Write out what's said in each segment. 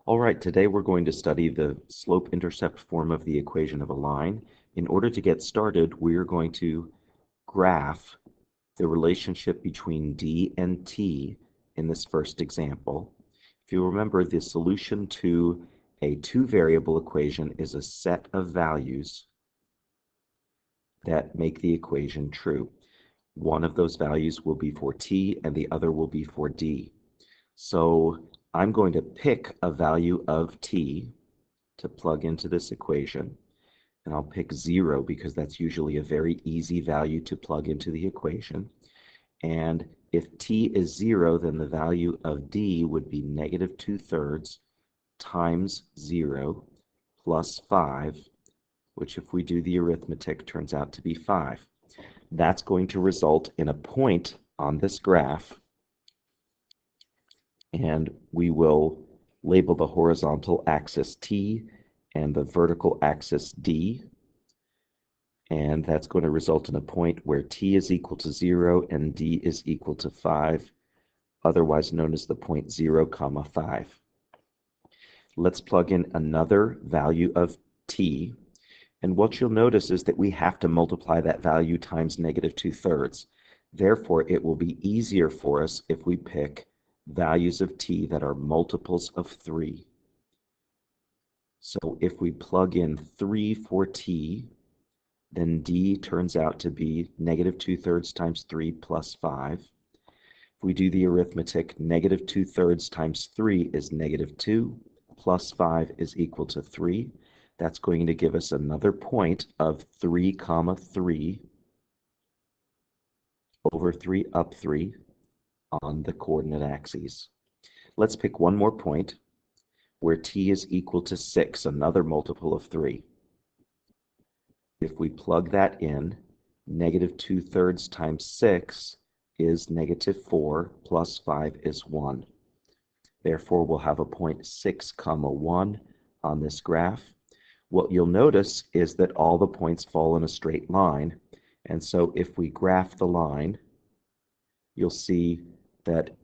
All right, today we're going to study the slope-intercept form of the equation of a line. In order to get started, we're going to graph the relationship between d and t in this first example. If you remember, the solution to a two-variable equation is a set of values that make the equation true. One of those values will be for t and the other will be for d. So I'm going to pick a value of t to plug into this equation, and I'll pick 0 because that's usually a very easy value to plug into the equation. And if t is 0, then the value of d would be negative 2/3 times 0 plus 5, which if we do the arithmetic turns out to be 5. That's going to result in a point on this graph, and we will label the horizontal axis t and the vertical axis d, and that's going to result in a point where t is equal to 0 and d is equal to 5, otherwise known as the point 0, 5. Let's plug in another value of t, and what you'll notice is that we have to multiply that value times negative 2/3. Therefore, it will be easier for us if we pick values of t that are multiples of 3. So if we plug in 3 for t, then d turns out to be negative 2/3 times 3 plus 5. If we do the arithmetic, negative 2/3 times 3 is negative 2, plus 5 is equal to 3. That's going to give us another point of 3, 3 over 3 up 3 on the coordinate axes. Let's pick one more point where t is equal to 6, another multiple of 3. If we plug that in, negative 2/3 times 6 is negative 4, plus 5 is 1. Therefore, we'll have a point 6, 1 on this graph. What you'll notice is that all the points fall in a straight line, and so if we graph the line, you'll see that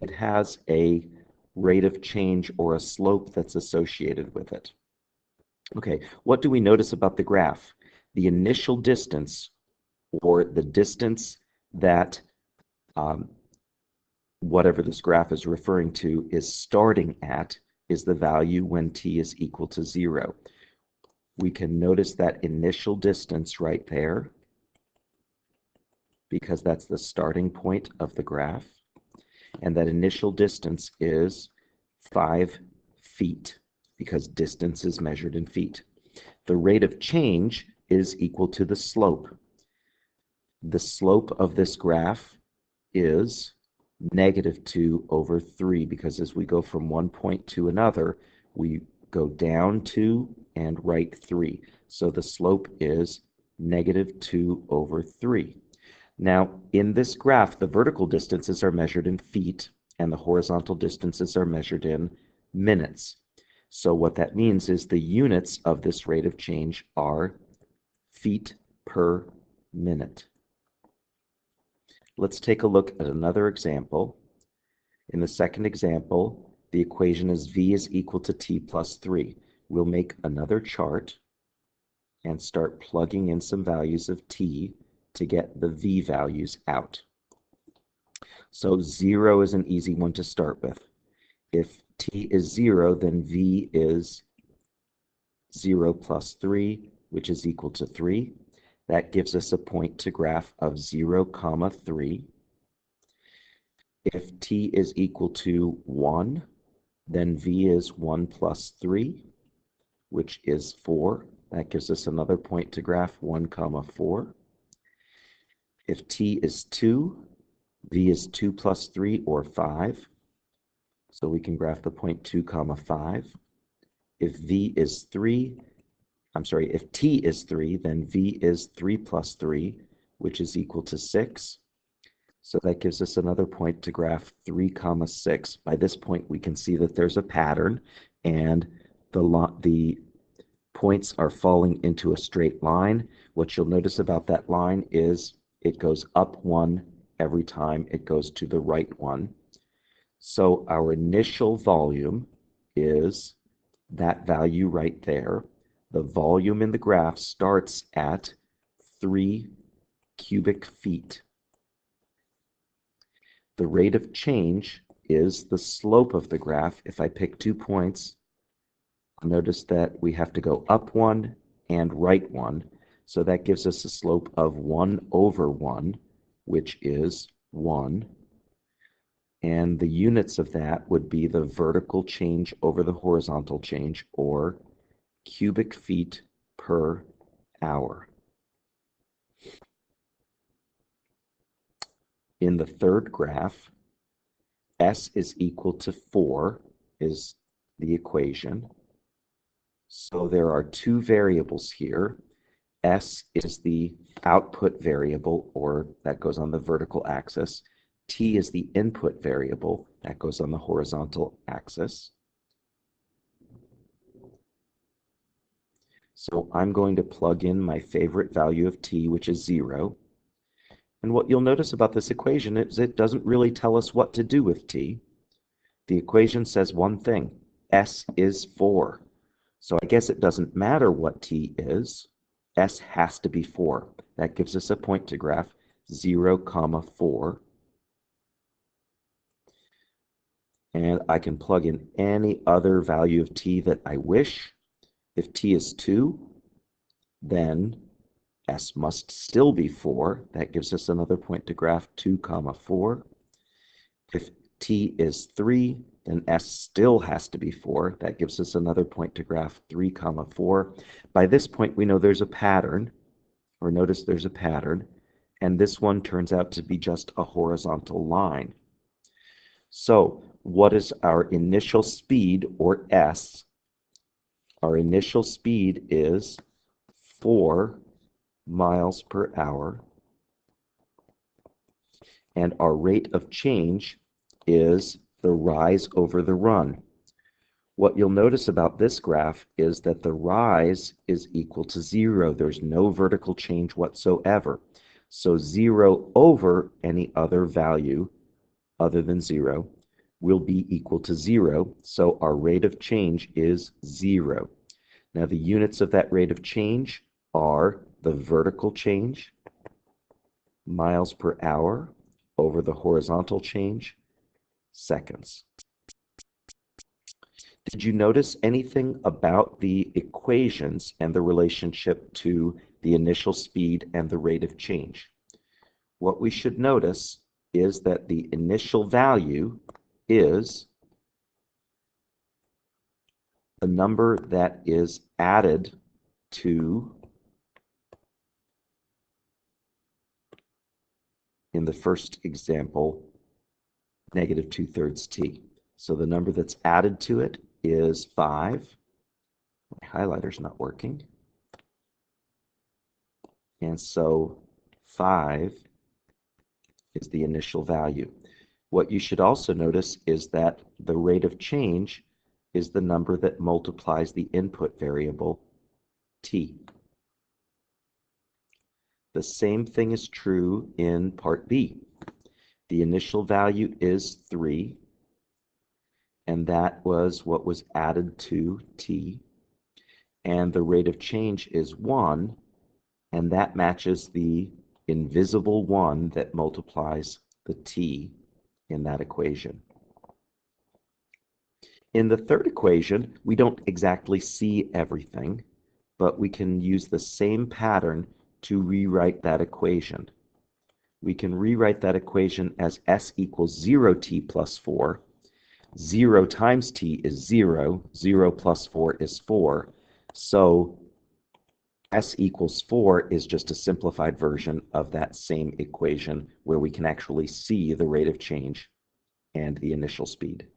it has a rate of change or a slope that's associated with it. Okay, what do we notice about the graph? The initial distance, or the distance that whatever this graph is referring to is starting at, is the value when t is equal to 0. We can notice that initial distance right there because that's the starting point of the graph, and that initial distance is 5 feet because distance is measured in feet. The rate of change is equal to the slope. The slope of this graph is negative 2 over 3 because as we go from one point to another, we go down 2 and right 3. So the slope is negative 2 over 3. Now, in this graph, the vertical distances are measured in feet and the horizontal distances are measured in minutes. So what that means is the units of this rate of change are feet per minute. Let's take a look at another example. In the second example, the equation is v is equal to t plus 3. We'll make another chart and start plugging in some values of t to get the v values out. So 0 is an easy one to start with. If t is 0, then v is 0 plus 3, which is equal to 3. That gives us a point to graph of 0, 3. If t is equal to 1, then v is 1 plus 3, which is 4. That gives us another point to graph 1, 4. If t is 2, v is 2 plus 3, or 5. So we can graph the point 2, 5. If t is 3, then v is 3 plus 3, which is equal to 6. So that gives us another point to graph 3, 6. By this point, we can see that there's a pattern, and the points are falling into a straight line. What you'll notice about that line is it goes up 1 every time it goes to the right one. So our initial volume is that value right there. The volume in the graph starts at 3 cubic feet. The rate of change is the slope of the graph. If I pick 2 points, notice that we have to go up 1 and right 1. So that gives us a slope of 1 over 1, which is 1. And the units of that would be the vertical change over the horizontal change, or cubic feet per hour. In the third graph, S is equal to 4 is the equation. So there are 2 variables here. S is the output variable, or that goes on the vertical axis. T is the input variable, that goes on the horizontal axis. So I'm going to plug in my favorite value of t, which is 0. And what you'll notice about this equation is it doesn't really tell us what to do with t. The equation says one thing: S is 4. So I guess it doesn't matter what t is. S has to be 4. That gives us a point to graph, 0, 4. And I can plug in any other value of t that I wish. If t is 2, then S must still be 4. That gives us another point to graph, 2, 4. If t is 3, then S still has to be 4. That gives us another point to graph, 3, 4. By this point, we know there's a pattern, or notice there's a pattern, and this one turns out to be just a horizontal line. So what is our initial speed, or S? Our initial speed is 4 miles per hour, and our rate of change is the rise over the run. What you'll notice about this graph is that the rise is equal to 0. There's no vertical change whatsoever. So 0 over any other value other than 0 will be equal to 0. So our rate of change is 0. Now the units of that rate of change are the vertical change, miles per hour, over the horizontal change, seconds. Did you notice anything about the equations and the relationship to the initial speed and the rate of change? What we should notice is that the initial value is the number that is added to, in the first example, negative 2/3 t. So the number that's added to it is 5. My highlighter's not working. And so 5 is the initial value. What you should also notice is that the rate of change is the number that multiplies the input variable, t. The same thing is true in part B. The initial value is 3, and that was what was added to t. And the rate of change is 1, and that matches the invisible 1 that multiplies the t in that equation. In the third equation, we don't exactly see everything, but we can use the same pattern to rewrite that equation. We can rewrite that equation as S equals 0t plus 4. 0 times t is 0. 0 plus 4 is 4. So S equals 4 is just a simplified version of that same equation where we can actually see the rate of change and the initial speed.